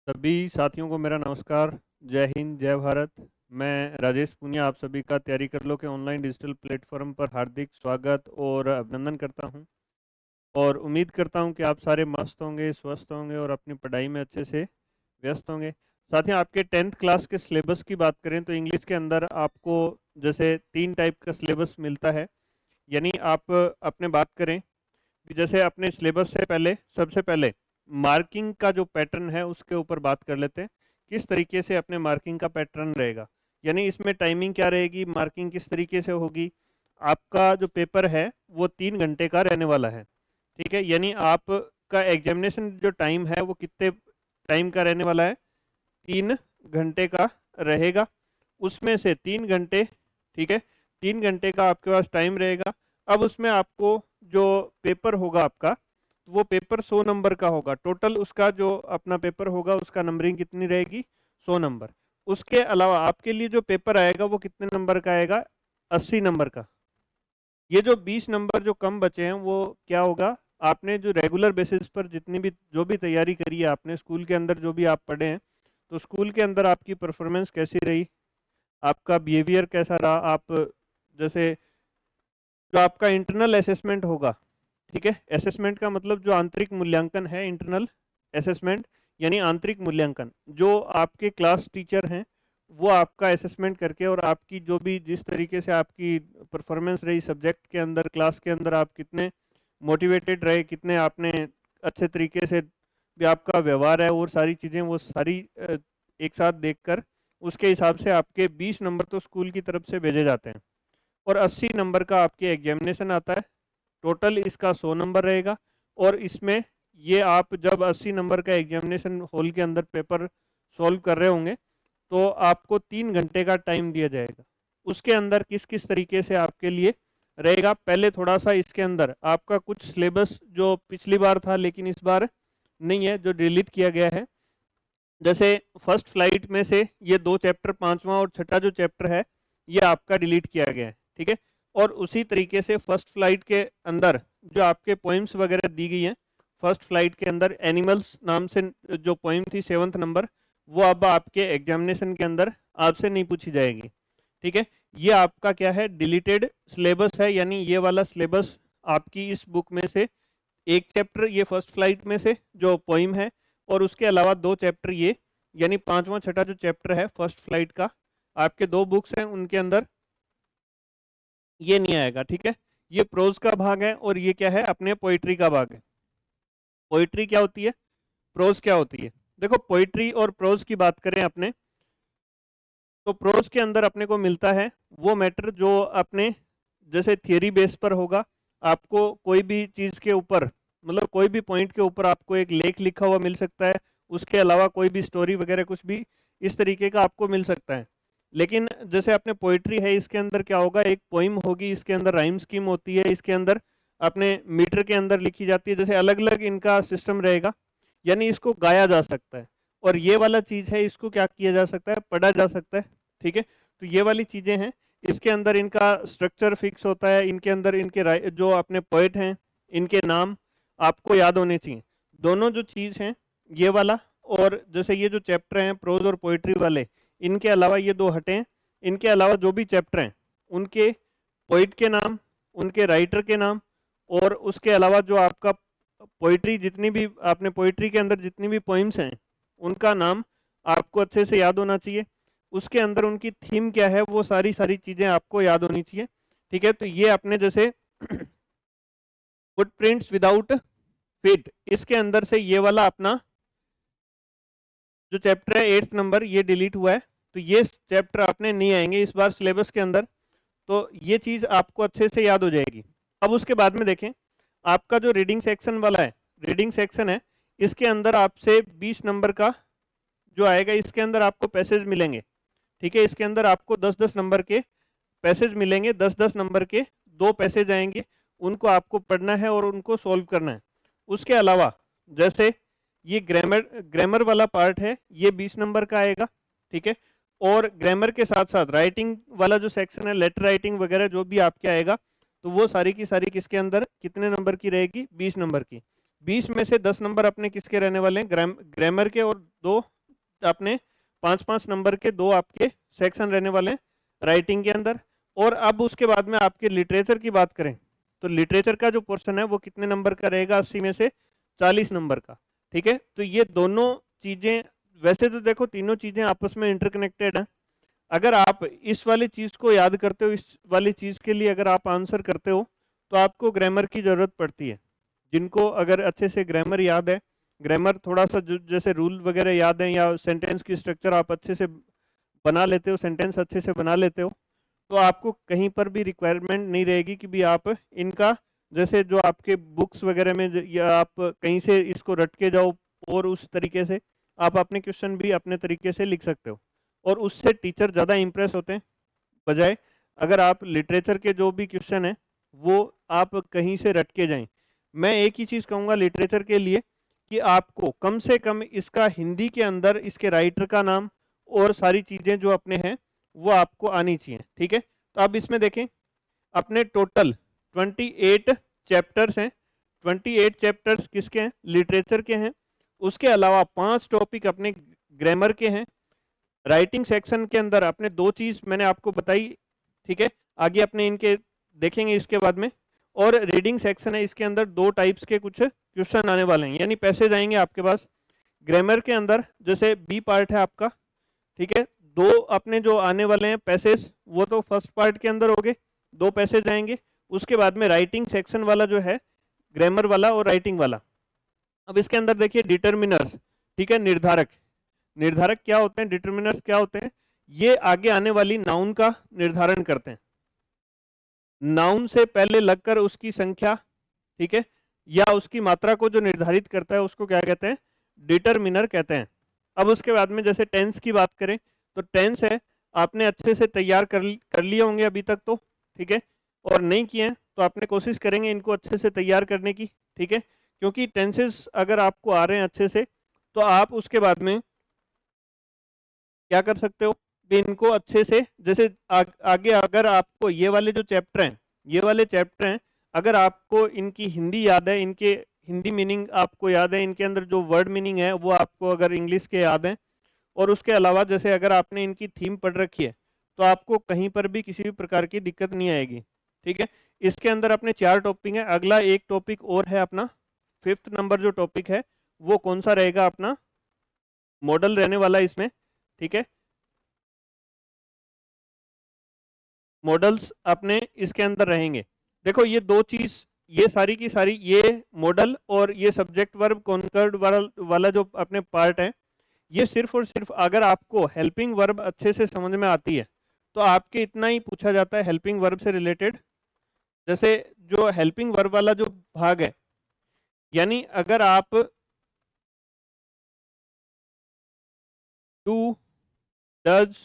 सभी साथियों को मेरा नमस्कार। जय हिंद, जय भारत। मैं राजेश पुनिया आप सभी का तैयारी कर लो के ऑनलाइन डिजिटल प्लेटफॉर्म पर हार्दिक स्वागत और अभिनंदन करता हूं और उम्मीद करता हूं कि आप सारे मस्त होंगे, स्वस्थ होंगे और अपनी पढ़ाई में अच्छे से व्यस्त होंगे। साथियों, आपके 10th क्लास के सिलेबस की बात करें तो इंग्लिश के अंदर आपको जैसे 3 टाइप का सिलेबस मिलता है। यानी आप अपने बात करें कि जैसे अपने सिलेबस से पहले सबसे पहले मार्किंग का जो पैटर्न है उसके ऊपर बात कर लेते हैं। किस तरीके से अपने मार्किंग का पैटर्न रहेगा, यानी इसमें टाइमिंग क्या रहेगी, मार्किंग किस तरीके से होगी। आपका जो पेपर है वो 3 घंटे का रहने वाला है। ठीक है, यानी आपका एग्जामिनेशन जो टाइम है वो कितने टाइम का रहने वाला है, 3 घंटे का रहेगा। उसमें से 3 घंटे, ठीक है, 3 घंटे का आपके पास टाइम रहेगा। अब उसमें आपको जो पेपर होगा आपका, वो पेपर 100 नंबर का होगा। टोटल उसका जो अपना पेपर होगा उसका नंबरिंग कितनी रहेगी, 100 नंबर। उसके अलावा आपके लिए जो पेपर आएगा वो कितने नंबर का आएगा, 80 नंबर का। ये जो 20 नंबर जो कम बचे हैं वो क्या होगा, आपने जो रेगुलर बेसिस पर जितनी भी जो भी तैयारी करी है आपने स्कूल के अंदर जो भी आप पढ़े हैं, तो स्कूल के अंदर आपकी परफॉर्मेंस कैसी रही, आपका बिहेवियर कैसा रहा। आप जैसे जो आपका इंटरनल असेसमेंट होगा, ठीक है, असेसमेंट का मतलब जो आंतरिक मूल्यांकन है, इंटरनल असेसमेंट यानी आंतरिक मूल्यांकन, जो आपके क्लास टीचर हैं वो आपका असेसमेंट करके और आपकी जो भी जिस तरीके से आपकी परफॉर्मेंस रही सब्जेक्ट के अंदर, क्लास के अंदर आप कितने मोटिवेटेड रहे, कितने आपने अच्छे तरीके से भी आपका व्यवहार है और सारी चीज़ें वो सारी एक साथ देखकर उसके हिसाब से आपके 20 नंबर तो स्कूल की तरफ से भेजे जाते हैं और 80 नंबर का आपके एग्जामिनेशन आता है। टोटल इसका 100 नंबर रहेगा और इसमें ये आप जब 80 नंबर का एग्जामिनेशन हॉल के अंदर पेपर सॉल्व कर रहे होंगे तो आपको 3 घंटे का टाइम दिया जाएगा। उसके अंदर किस किस तरीके से आपके लिए रहेगा, पहले थोड़ा सा इसके अंदर आपका कुछ सिलेबस जो पिछली बार था लेकिन इस बार नहीं है, जो डिलीट किया गया है। जैसे फर्स्ट फ्लाइट में से ये 2 चैप्टर, पांचवा और छठा जो चैप्टर है ये आपका डिलीट किया गया है, ठीक है। और उसी तरीके से फर्स्ट फ्लाइट के अंदर जो आपके पोइम्स वगैरह दी गई हैं, फर्स्ट फ्लाइट के अंदर एनिमल्स नाम से जो पोइम थी 7th नंबर, वो अब आपके एग्जामिनेशन के अंदर आपसे नहीं पूछी जाएगी, ठीक है। ये आपका क्या है, डिलीटेड सिलेबस है, यानी ये वाला सिलेबस आपकी इस बुक में से एक चैप्टर ये फर्स्ट फ्लाइट में से जो पोइम है और उसके अलावा 2 चैप्टर ये, यानी पांचवा छठा जो चैप्टर है फर्स्ट फ्लाइट का, आपके 2 बुक्स हैं उनके अंदर ये नहीं आएगा, ठीक है। ये प्रोज का भाग है और ये क्या है, अपने पोइट्री का भाग है। पोइट्री क्या होती है, प्रोज क्या होती है। देखो, पोइट्री और प्रोज की बात करें अपने, तो प्रोज के अंदर अपने को मिलता है वो मैटर जो अपने जैसे थियरी बेस पर होगा। आपको कोई भी चीज़ के ऊपर, मतलब कोई भी पॉइंट के ऊपर आपको एक लेख लिखा हुआ मिल सकता है, उसके अलावा कोई भी स्टोरी वगैरह कुछ भी इस तरीके का आपको मिल सकता है। लेकिन जैसे अपने पोइट्री है, इसके अंदर क्या होगा, एक पोइम होगी, इसके अंदर राइम स्कीम होती है, इसके अंदर अपने मीटर के अंदर लिखी जाती है, जैसे अलग अलग इनका सिस्टम रहेगा, यानी इसको गाया जा सकता है। और ये वाला चीज़ है, इसको क्या किया जा सकता है, पढ़ा जा सकता है, ठीक है। तो ये वाली चीज़ें हैं, इसके अंदर इनका स्ट्रक्चर फिक्स होता है, इनके अंदर इनके जो अपने पोइट हैं इनके नाम आपको याद होने चाहिए। दोनों जो चीज़ हैं ये वाला, और जैसे ये जो चैप्टर हैं प्रोज और पोइट्री वाले, इनके अलावा ये दो हटें, इनके अलावा जो भी चैप्टर हैं उनके पोइट के नाम, उनके राइटर के नाम, और उसके अलावा जो आपका पोइट्री जितनी भी आपने पोइट्री के अंदर जितनी भी पोइम्स हैं उनका नाम आपको अच्छे से याद होना चाहिए। उसके अंदर उनकी थीम क्या है वो सारी सारी चीज़ें आपको याद होनी चाहिए, ठीक है। तो ये अपने जैसे फुटप्रिंट्स विदाउट फीट, इसके अंदर से ये वाला अपना जो चैप्टर है 8th नंबर ये डिलीट हुआ है, तो ये चैप्टर आपने नहीं आएंगे इस बार सिलेबस के अंदर, तो ये चीज़ आपको अच्छे से याद हो जाएगी। अब उसके बाद में देखें, आपका जो रीडिंग सेक्शन वाला है, रीडिंग सेक्शन है, इसके अंदर आपसे 20 नंबर का जो आएगा, इसके अंदर आपको पैसेज मिलेंगे, ठीक है। इसके अंदर आपको 10-10 नंबर के पैसेज मिलेंगे, 10-10 नंबर के 2 पैसेज आएंगे, उनको आपको पढ़ना है और उनको सॉल्व करना है। उसके अलावा जैसे ये ग्रामर ग्रामर वाला पार्ट है ये 20 नंबर का आएगा, ठीक है। और ग्रामर के साथ साथ राइटिंग वाला जो सेक्शन है, लेटर राइटिंग वगैरह जो भी आपके आएगा, तो वो सारी की सारी किसके अंदर कितने नंबर की रहेगी, 20 नंबर की। 20 में से 10 नंबर अपने किसके रहने वाले हैं, ग्रामर के, और 2 आपने 5-5 नंबर के 2 आपके सेक्शन रहने वाले हैं राइटिंग के अंदर। और अब उसके बाद में आपके लिटरेचर की बात करें तो लिटरेचर का जो पोर्शन है वो कितने नंबर का रहेगा, 80 में से 40 नंबर का। ठीक है, तो ये दोनों चीजें, वैसे तो देखो तीनों चीजें आपस में इंटरकनेक्टेड हैं। अगर आप इस वाली चीज को याद करते हो, इस वाली चीज के लिए अगर आप आंसर करते हो तो आपको ग्रामर की जरूरत पड़ती है। जिनको अगर अच्छे से ग्रामर याद है, ग्रामर थोड़ा सा जैसे रूल वगैरह याद है, या सेंटेंस की स्ट्रक्चर आप अच्छे से बना लेते हो, सेंटेंस अच्छे से बना लेते हो, तो आपको कहीं पर भी रिक्वायरमेंट नहीं रहेगी कि भी आप इनका, जैसे जो आपके बुक्स वगैरह में या आप कहीं से इसको रट के जाओ और उस तरीके से आप अपने क्वेश्चन भी अपने तरीके से लिख सकते हो, और उससे टीचर ज़्यादा इंप्रेस होते हैं बजाय अगर आप लिटरेचर के जो भी क्वेश्चन हैं वो आप कहीं से रट के जाएं। मैं एक ही चीज़ कहूँगा लिटरेचर के लिए कि आपको कम से कम इसका हिंदी के अंदर इसके राइटर का नाम और सारी चीज़ें जो अपने हैं वो आपको आनी चाहिए। ठीक है, तो अब इसमें देखें अपने टोटल 28 चैप्टर्स हैं। 28 चैप्टर्स किसके हैं, लिटरेचर के हैं। उसके अलावा 5 टॉपिक अपने ग्रामर के हैं। राइटिंग सेक्शन के अंदर अपने 2 चीज़ मैंने आपको बताई। ठीक है, आगे अपने इनके देखेंगे इसके बाद में। और रीडिंग सेक्शन है, इसके अंदर 2 टाइप्स के कुछ क्वेश्चन आने वाले हैं, यानी पैसेज आएंगे आपके पास ग्रामर के अंदर। जैसे बी पार्ट है आपका, ठीक है, 2 अपने जो आने वाले हैं पैसेज वो तो फर्स्ट पार्ट के अंदर हो गए, 2 पैसेज आएंगे। उसके बाद में राइटिंग सेक्शन वाला जो है ग्रामर वाला और राइटिंग वाला। अब इसके अंदर देखिए डिटर्मिनर्स, ठीक है, निर्धारक। निर्धारक क्या होते हैं, डिटर्मिनर्स क्या होते हैं, ये आगे आने वाली नाउन का निर्धारण करते हैं। नाउन से पहले लगकर उसकी संख्या, ठीक है, या उसकी मात्रा को जो निर्धारित करता है उसको क्या कहते हैं, डिटर्मिनर कहते हैं। अब उसके बाद में जैसे टेंस की बात करें तो टेंस है, आपने अच्छे से तैयार कर लिए होंगे अभी तक तो, ठीक है, और नहीं किए हैं तो आपने कोशिश करेंगे इनको अच्छे से तैयार करने की। ठीक है, क्योंकि टेंसेस अगर आपको आ रहे हैं अच्छे से तो आप उसके बाद में क्या कर सकते हो भी इनको अच्छे से, जैसे आगे अगर आपको ये वाले जो चैप्टर हैं, ये वाले चैप्टर हैं, अगर आपको इनकी हिंदी याद है, इनके हिंदी मीनिंग आपको याद है, इनके अंदर जो वर्ड मीनिंग है वो आपको अगर इंग्लिश के याद हैं, और उसके अलावा जैसे अगर आपने इनकी थीम पढ़ रखी है तो आपको कहीं पर भी किसी भी प्रकार की दिक्कत नहीं आएगी। ठीक है, इसके अंदर अपने 4 टॉपिक है। अगला एक टॉपिक और है अपना 5th नंबर जो टॉपिक है वो कौन सा रहेगा, अपना मॉडल रहने वाला है इसमें। ठीक है, मॉडल्स अपने इसके अंदर रहेंगे। देखो ये 2 चीज, ये सारी की सारी, ये मॉडल और ये सब्जेक्ट वर्ब कॉन्कर्ड वाला जो अपने पार्ट है, ये सिर्फ और सिर्फ अगर आपको हेल्पिंग वर्ब अच्छे से समझ में आती है तो आपके इतना ही पूछा जाता है हेल्पिंग वर्ब से रिलेटेड। जैसे जो हेल्पिंग वर्ब वाला जो भाग है, यानी अगर आप do, does,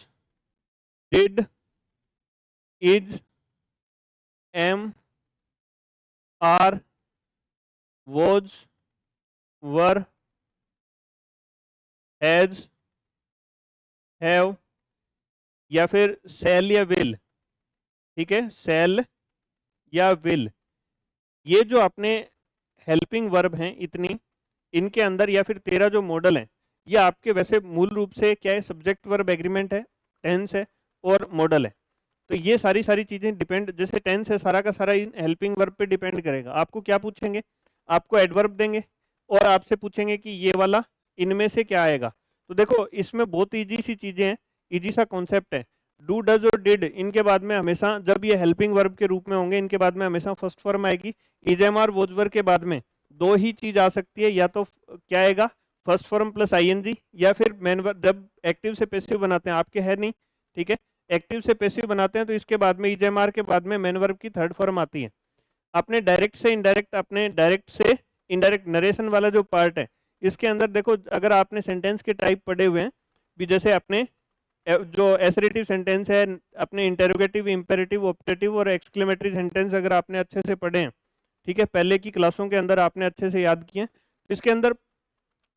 did, is, am, are, was, were, has, have, या फिर सेल या विल, ठीक है, सेल या विल, ये जो अपने हेल्पिंग वर्ब हैं इतनी, इनके अंदर या फिर 13 जो मॉडल हैं, ये आपके वैसे मूल रूप से क्या है, सब्जेक्ट वर्ब एग्रीमेंट है, टेंस है और मॉडल है। तो ये सारी सारी चीज़ें डिपेंड, जैसे टेंस है सारा का सारा इन हेल्पिंग वर्ब पे डिपेंड करेगा। आपको क्या पूछेंगे, आपको एडवर्ब देंगे और आपसे पूछेंगे कि ये वाला इनमें से क्या आएगा। तो देखो इसमें बहुत ईजी सी चीज़ें हैं, ईजी सा कॉन्सेप्ट है। डू, डज और डिड, इनके बाद में हमेशा जब ये हेल्पिंग वर्ब के रूप में होंगे इनके बाद में हमेशा फर्स्ट फॉर्म आएगी। इजेमआर वोजवर के बाद में 2 ही चीज आ सकती है, या तो क्या आएगा, फर्स्ट फॉर्म प्लस आईएनजी, या फिर मेन वर्ब। जब एक्टिव से पैसिव बनाते हैं, आपके है नहीं, ठीक है, एक्टिव से पैसिव बनाते हैं तो इसके बाद में इजेमआर के बाद में मेन वर्ब की 3rd फॉर्म आती है। अपने डायरेक्ट से इनडायरेक्ट, अपने डायरेक्ट से इनडायरेक्ट नरेशन वाला जो पार्ट है, इसके अंदर देखो अगर आपने सेंटेंस के टाइप पढ़े हुए हैं भी, जैसे अपने जो एसरेटिव सेंटेंस है, अपने इंटेरोगेटिव, इंपेरेटिव, ऑप्टेटिव और एक्सक्लेमेटरी सेंटेंस अगर आपने अच्छे से पढ़े हैं, ठीक है, पहले की क्लासों के अंदर आपने अच्छे से याद किए, तो इसके अंदर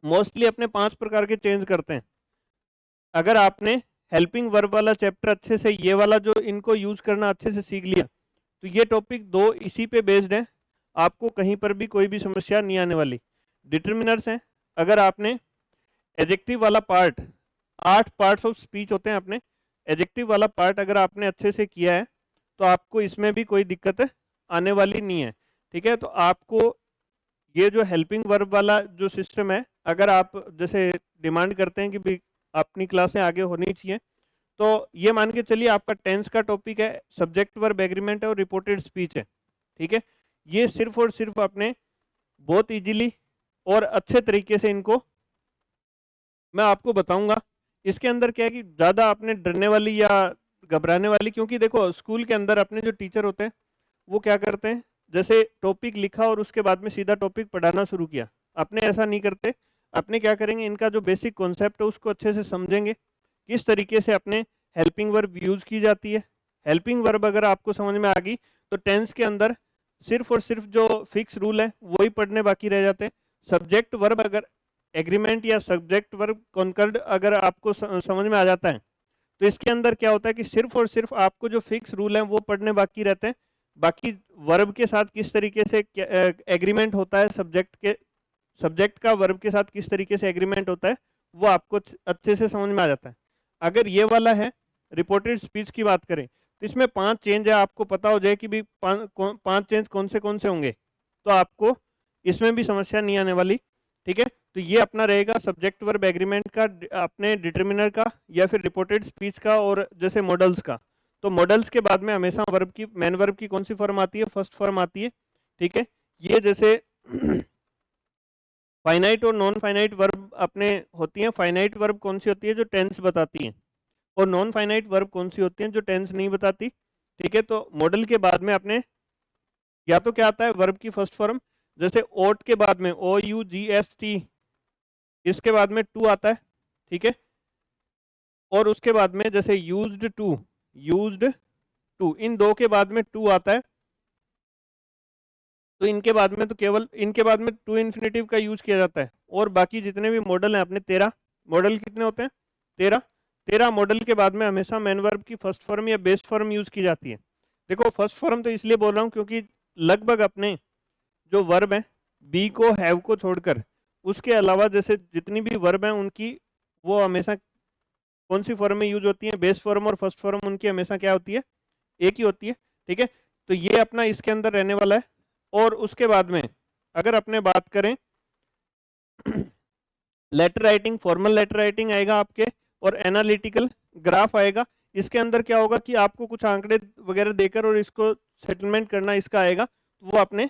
मोस्टली अपने 5 प्रकार के चेंज करते हैं। अगर आपने हेल्पिंग वर्ब वाला चैप्टर अच्छे से, ये वाला जो इनको यूज करना अच्छे से सीख लिया, तो ये टॉपिक 2 इसी पे बेस्ड है, आपको कहीं पर भी कोई भी समस्या नहीं आने वाली। डिटर्मिनर्स हैं, अगर आपने एडजेक्टिव वाला पार्ट 8 पार्ट्स ऑफ स्पीच होते हैं अपने। एडजेक्टिव वाला पार्ट अगर आपने अच्छे से किया है तो आपको इसमें भी कोई दिक्कत आने वाली नहीं है। ठीक है, तो आपको ये जो हेल्पिंग वर्ब वाला जो सिस्टम है, अगर आप जैसे डिमांड करते हैं कि भी अपनी क्लासें आगे होनी चाहिए, तो ये मान के चलिए आपका टेंस का टॉपिक है, सब्जेक्ट वर्ब एग्रीमेंट है और रिपोर्टेड स्पीच है। ठीक है, ये सिर्फ और सिर्फ अपने बहुत इजीली और अच्छे तरीके से इनको मैं आपको बताऊंगा। इसके अंदर क्या है कि ज़्यादा आपने डरने वाली या घबराने वाली, क्योंकि देखो स्कूल के अंदर अपने जो टीचर होते हैं वो क्या करते हैं, जैसे टॉपिक लिखा और उसके बाद में सीधा टॉपिक पढ़ाना शुरू किया। अपने ऐसा नहीं करते, अपने क्या करेंगे, इनका जो बेसिक कॉन्सेप्ट है उसको अच्छे से समझेंगे, किस तरीके से अपने हेल्पिंग वर्ब यूज़ की जाती है। हेल्पिंग वर्ब अगर आपको समझ में आ गई तो टेंस के अंदर सिर्फ और सिर्फ जो फिक्स रूल है वही पढ़ने बाकी रह जाते हैं। सब्जेक्ट वर्ब अगर एग्रीमेंट या सब्जेक्ट वर्ब कॉन्कर्ड अगर आपको समझ में आ जाता है तो इसके अंदर क्या होता है कि सिर्फ और सिर्फ आपको जो फिक्स रूल हैं वो पढ़ने बाकी रहते हैं। बाकी वर्ब के साथ किस तरीके से एग्रीमेंट होता है, सब्जेक्ट का वर्ब के साथ किस तरीके से एग्रीमेंट होता है वो आपको अच्छे से समझ में आ जाता है। अगर ये वाला है रिपोर्टेड स्पीच की बात करें तो इसमें 5 चेंज है, आपको पता हो जाए कि भी 5 चेंज कौन से होंगे, तो आपको इसमें भी समस्या नहीं आने वाली। ठीक है, तो ये अपना रहेगा सब्जेक्ट वर्ब एग्रीमेंट का, अपने डिटर्मिनर का या फिर रिपोर्टेड स्पीच का और जैसे मॉडल्स का। तो मॉडल्स के बाद में हमेशा वर्ब की मेन वर्ब की कौन सी फॉर्म आती है, फर्स्ट फॉर्म आती है। ठीक है, ये जैसे फाइनाइट और नॉन फाइनाइट वर्ब अपने होती हैं। फाइनाइट वर्ब कौन सी होती है, जो टेंस बताती हैं, और नॉन फाइनाइट वर्ब कौन सी होती हैं, जो टेंस नहीं बताती। ठीक है, तो मॉडल के बाद में अपने या तो क्या आता है वर्ब की फर्स्ट फॉर्म, जैसे ओट के बाद में OUGST, इसके बाद में टू आता है। ठीक है, और उसके बाद में जैसे यूज्ड टू, इन दो के बाद में टू आता है। तो इनके बाद में तो केवल इनके बाद में टू इन्फिनेटिव का यूज किया जाता है। और बाकी जितने भी मॉडल हैं अपने 13 मॉडल कितने होते हैं, 13 मॉडल के बाद में हमेशा मेन वर्ब की फर्स्ट फॉर्म या बेस फॉर्म यूज की जाती है। देखो फर्स्ट फॉर्म तो इसलिए बोल रहा हूँ क्योंकि लगभग अपने जो वर्ब हैं बी को हैव को छोड़कर उसके अलावा जैसे जितनी भी वर्ब हैं उनकी वो हमेशा कौन सी फॉर्म में यूज होती है, बेस फॉर्म और फर्स्ट फॉर्म उनकी हमेशा क्या होती है, एक ही होती है। ठीक है, तो ये अपना इसके अंदर रहने वाला है। और उसके बाद में अगर अपने बात करें letter writing, formal letter writing आएगा आपके, और एनालिटिकल ग्राफ आएगा। इसके अंदर क्या होगा कि आपको कुछ आंकड़े वगैरह देकर और इसको सेटलमेंट करना इसका आएगा, वो आपने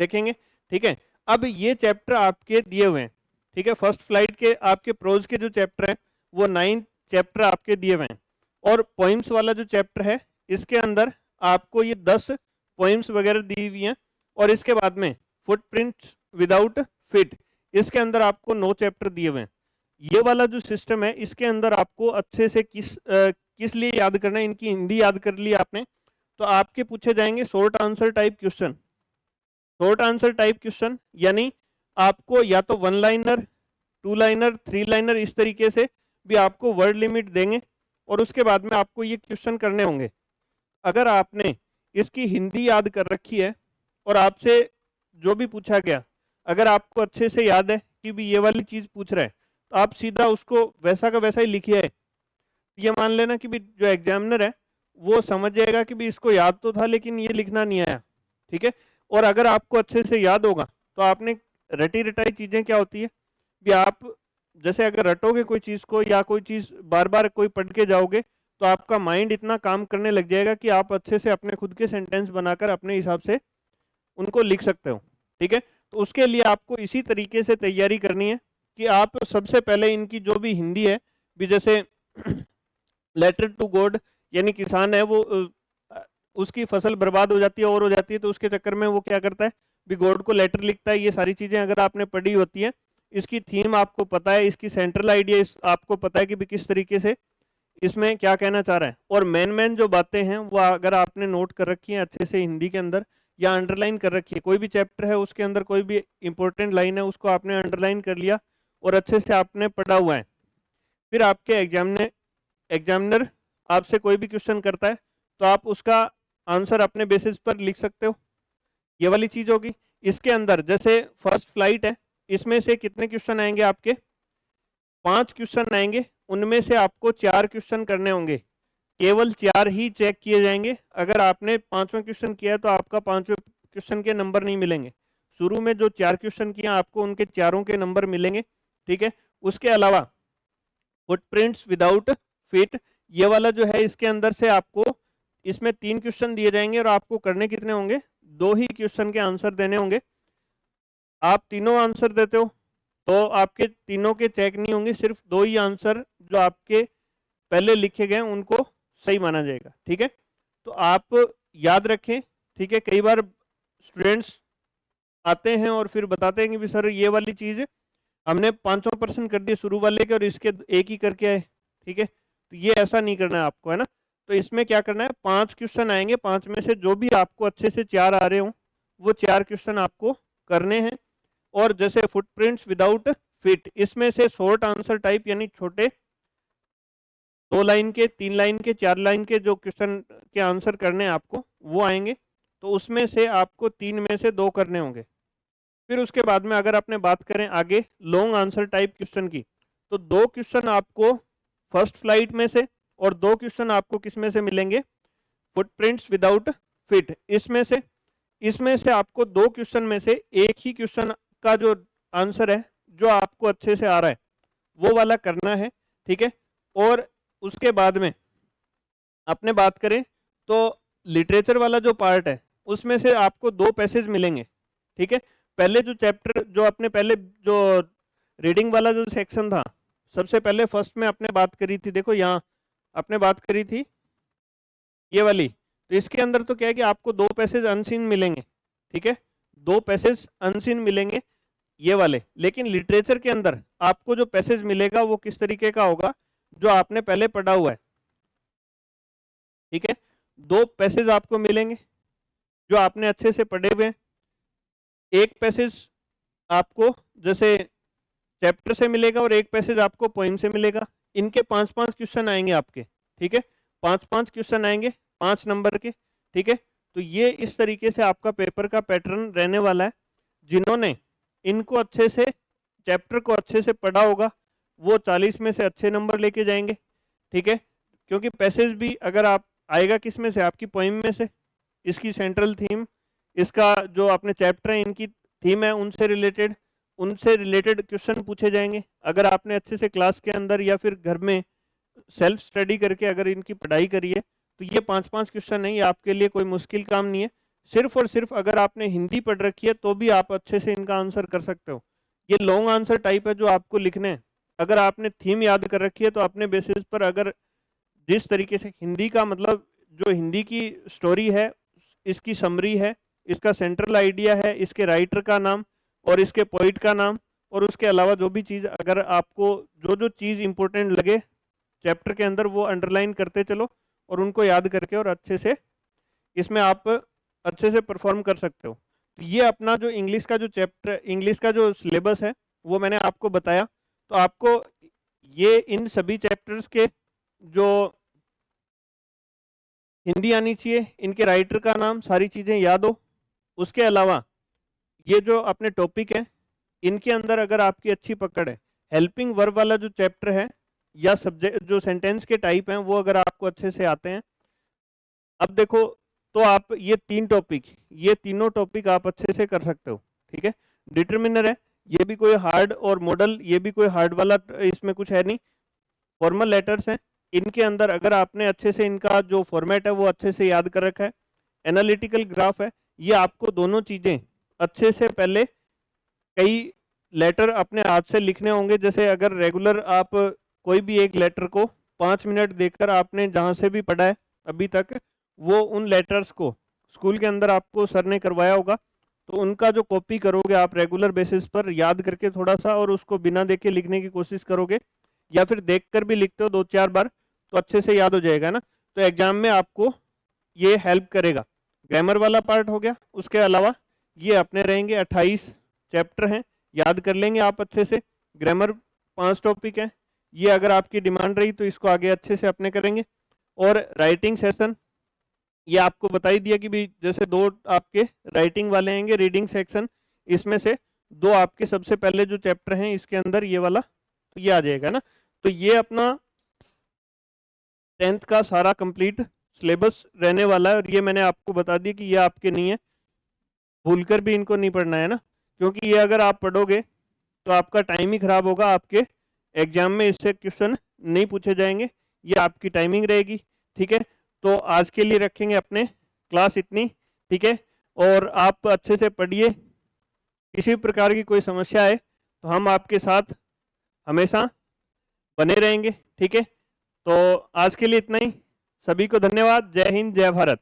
देखेंगे। ठीक है, अब ये चैप्टर आपके दिए हुए हैं। ठीक है, फर्स्ट फ्लाइट के आपके प्रोज के जो चैप्टर हैं वो 9 चैप्टर आपके दिए हुए हैं, और पोइम्स वाला जो चैप्टर है इसके अंदर आपको ये 10 पोइम्स वगैरह दी हुई हैं। और इसके बाद में फुटप्रिंट्स विदाउट फिट, इसके अंदर आपको 9 चैप्टर दिए हुए हैं। ये वाला जो सिस्टम है इसके अंदर आपको अच्छे से किस लिए याद करना है, इनकी हिंदी याद कर ली आपने तो आपके पूछे जाएंगे short answer type question. Short answer type question यानी आपको या तो 1 लाइनर, 2 लाइनर, 3 लाइनर इस तरीके से भी आपको वर्ड लिमिट देंगे, और उसके बाद में आपको ये क्वेश्चन करने होंगे। अगर आपने इसकी हिंदी याद कर रखी है और आपसे जो भी पूछा गया अगर आपको अच्छे से याद है कि भी ये वाली चीज़ पूछ रहा है तो आप सीधा उसको वैसा का वैसा ही लिखिए। ये मान लेना कि भी जो एग्जामिनर है वो समझ जाएगा कि भी इसको याद तो था लेकिन ये लिखना नहीं आया। ठीक है, और अगर आपको अच्छे से याद होगा तो आपने रटी रटाई चीज़ें क्या होती है भी आप जैसे अगर रटोगे कोई चीज़ को या कोई चीज़ बार बार कोई पढ़ के जाओगे तो आपका माइंड इतना काम करने लग जाएगा कि आप अच्छे से अपने खुद के सेंटेंस बनाकर अपने हिसाब से उनको लिख सकते हो। ठीक है, तो उसके लिए आपको इसी तरीके से तैयारी करनी है कि आप सबसे पहले इनकी जो भी हिंदी है भी जैसे लेटर टू गॉड यानी किसान है वो उसकी फसल बर्बाद हो जाती है और हो जाती है तो उसके चक्कर में वो क्या करता है भी गॉड को लेटर लिखता है। ये सारी चीज़ें अगर आपने पढ़ी होती है, इसकी थीम आपको पता है, इसकी सेंट्रल आइडिया आपको पता है कि भी किस तरीके से इसमें क्या कहना चाह रहा है, और मेन जो बातें हैं वो अगर आपने नोट कर रखी हैं अच्छे से हिंदी के अंदर या अंडरलाइन कर रखी है, कोई भी चैप्टर है उसके अंदर कोई भी इंपॉर्टेंट लाइन है उसको आपने अंडरलाइन कर लिया और अच्छे से आपने पढ़ा हुआ है, फिर आपके एग्जामिनर आपसे कोई भी क्वेश्चन करता है तो आप उसका आंसर अपने बेसिस पर लिख सकते हो। ये वाली चीज़ होगी। इसके अंदर जैसे फर्स्ट फ्लाइट है इसमें से कितने क्वेश्चन आएंगे आपके, 5 क्वेश्चन आएंगे उनमें से आपको 4 क्वेश्चन करने होंगे, केवल 4 ही चेक किए जाएंगे। अगर आपने 5वां क्वेश्चन किया है तो आपका 5वें क्वेश्चन के नंबर नहीं मिलेंगे। शुरू में जो 4 क्वेश्चन किए आपको उनके चारों के नंबर मिलेंगे, ठीक है। उसके अलावा फुटप्रिंट्स विदाउट फिट, ये वाला जो है इसके अंदर से आपको इसमें 3 क्वेश्चन दिए जाएंगे और आपको करने कितने होंगे, 2 ही क्वेश्चन के आंसर देने होंगे। आप तीनों आंसर देते हो तो आपके तीनों के चेक नहीं होंगे, सिर्फ 2 ही आंसर जो आपके पहले लिखे गए उनको सही माना जाएगा, ठीक है। तो आप याद रखें, ठीक है। कई बार स्टूडेंट्स आते हैं और फिर बताते हैं कि भी सर ये वाली चीज़ हमने 5% कर दिए शुरू वाले के और इसके एक ही करके आए, ठीक है। तो ये ऐसा नहीं करना है आपको, है ना। तो इसमें क्या करना है, 5 क्वेश्चन आएंगे, 5 में से जो भी आपको अच्छे से 4 आ रहे हो वो 4 क्वेश्चन आपको करने हैं। और जैसे फुटप्रिंट्स विदाउट फिट, इसमें से शॉर्ट आंसर टाइप यानी छोटे 2 लाइन के, 3 लाइन के, 4 लाइन के जो क्वेश्चन के आंसर करने हैं आपको वो आएंगे। तो उसमें से आपको 3 में से 2 करने होंगे। फिर उसके बाद में अगर आपने बात करें आगे लॉन्ग आंसर टाइप क्वेश्चन की, तो 2 क्वेश्चन आपको फर्स्ट फ्लाइट में से और 2 क्वेश्चन आपको किस में से मिलेंगे, फुटप्रिंट्स विदाउट फिट इसमें से आपको 2 क्वेश्चन में से एक ही क्वेश्चन का जो आंसर है जो आपको अच्छे से आ रहा है वो वाला करना है, ठीक है। और उसके बाद में अपने बात करें तो लिटरेचर वाला जो पार्ट है उसमें से आपको 2 पैसेज मिलेंगे, ठीक है। पहले जो चैप्टर जो अपने पहले जो रीडिंग वाला जो सेक्शन था, सबसे पहले फर्स्ट में आपने बात करी थी, देखो यहाँ आपने बात करी थी ये वाली। तो इसके अंदर तो क्या है कि आपको 2 पैसेज अनसीन मिलेंगे, ठीक है, 2 पैसेज अनसीन मिलेंगे ये वाले। लेकिन लिटरेचर के अंदर आपको जो पैसेज मिलेगा वो किस तरीके का होगा, जो आपने पहले पढ़ा हुआ है, ठीक है। 2 पैसेज आपको मिलेंगे जो आपने अच्छे से पढ़े हुए हैं। एक पैसेज आपको जैसे चैप्टर से मिलेगा और एक पैसेज आपको पोइम से मिलेगा। इनके 5-5 क्वेश्चन आएंगे आपके, ठीक है, 5-5 क्वेश्चन आएंगे 5 नंबर के, ठीक है। तो ये इस तरीके से आपका पेपर का पैटर्न रहने वाला है। जिन्होंने इनको अच्छे से चैप्टर को अच्छे से पढ़ा होगा वो 40 में से अच्छे नंबर लेके जाएंगे, ठीक है। क्योंकि पैसेज भी अगर आप आएगा किस में से, आपकी पोइम में से, इसकी सेंट्रल थीम, इसका जो आपने चैप्टर है इनकी थीम है उनसे रिलेटेड क्वेश्चन पूछे जाएंगे। अगर आपने अच्छे से क्लास के अंदर या फिर घर में सेल्फ स्टडी करके अगर इनकी पढ़ाई करी है तो ये 5-5 क्वेश्चन नहीं, आपके लिए कोई मुश्किल काम नहीं है। सिर्फ और सिर्फ अगर आपने हिंदी पढ़ रखी है तो भी आप अच्छे से इनका आंसर कर सकते हो। ये लॉन्ग आंसर टाइप है जो आपको लिखने हैं। अगर आपने थीम याद कर रखी है तो अपने बेसिस पर अगर जिस तरीके से हिंदी का मतलब जो हिंदी की स्टोरी है, इसकी समरी है, इसका सेंट्रल आइडिया है, इसके राइटर का नाम और इसके पोइट का नाम, और उसके अलावा जो भी चीज़ अगर आपको जो जो चीज़ इंपॉर्टेंट लगे चैप्टर के अंदर वो अंडरलाइन करते चलो और उनको याद करके और अच्छे से इसमें आप अच्छे से परफॉर्म कर सकते हो। तो ये अपना जो इंग्लिश का जो चैप्टर, इंग्लिश का जो सिलेबस है वो मैंने आपको बताया। तो आपको ये इन सभी चैप्टर्स के जो हिंदी आनी चाहिए, इनके राइटर का नाम, सारी चीज़ें याद हो। उसके अलावा ये जो अपने टॉपिक है इनके अंदर अगर आपकी अच्छी पकड़ है, हेल्पिंग वर्ब वाला जो चैप्टर है या सब्जेक्ट जो सेंटेंस के टाइप हैं वो अगर आपको अच्छे से आते हैं, अब देखो तो आप ये तीनों टॉपिक आप अच्छे से कर सकते हो, ठीक है। डिटर्मिनर है, ये भी कोई हार्ड, और मॉडल ये भी कोई हार्ड वाला इसमें कुछ है नहीं। फॉर्मल लेटर्स हैं, इनके अंदर अगर आपने अच्छे से इनका जो फॉर्मेट है वो अच्छे से याद कर रखा है। एनालिटिकल ग्राफ है, ये आपको दोनों चीज़ें अच्छे से पहले कई लेटर अपने हाथ से लिखने होंगे। जैसे अगर रेगुलर आप कोई भी एक लेटर को 5 मिनट देकर आपने जहाँ से भी पढ़ा है अभी तक वो उन लेटर्स को स्कूल के अंदर आपको सर ने करवाया होगा, तो उनका जो कॉपी करोगे आप रेगुलर बेसिस पर याद करके थोड़ा सा, और उसको बिना देखे लिखने की कोशिश करोगे या फिर देखकर भी लिखते हो 2-4 बार तो अच्छे से याद हो जाएगा ना। तो एग्जाम में आपको ये हेल्प करेगा। ग्रामर वाला पार्ट हो गया, उसके अलावा ये अपने रहेंगे 28 चैप्टर हैं, याद कर लेंगे आप अच्छे से। ग्रामर 5 टॉपिक हैं, ये अगर आपकी डिमांड रही तो इसको आगे अच्छे से अपने करेंगे। और राइटिंग सेशन ये आपको बता ही दिया कि भी जैसे 2 आपके राइटिंग वाले आएंगे, रीडिंग सेक्शन इसमें से 2 आपके सबसे पहले जो चैप्टर हैं इसके अंदर ये वाला तो ये आ जाएगा ना। तो ये अपना 10th का सारा कंप्लीट सिलेबस रहने वाला है, और ये मैंने आपको बता दिया कि ये आपके नहीं है, भूलकर भी इनको नहीं पढ़ना है ना, क्योंकि ये अगर आप पढ़ोगे तो आपका टाइम ही खराब होगा, आपके एग्जाम में इससे क्वेश्चन नहीं पूछे जाएंगे, ये आपकी टाइमिंग रहेगी। ठीक है, तो आज के लिए रखेंगे अपने क्लास इतनी। ठीक है, और आप अच्छे से पढ़िए, किसी प्रकार की कोई समस्या है तो हम आपके साथ हमेशा बने रहेंगे। ठीक है, तो आज के लिए इतना ही। सभी को धन्यवाद। जय हिंद, जय भारत।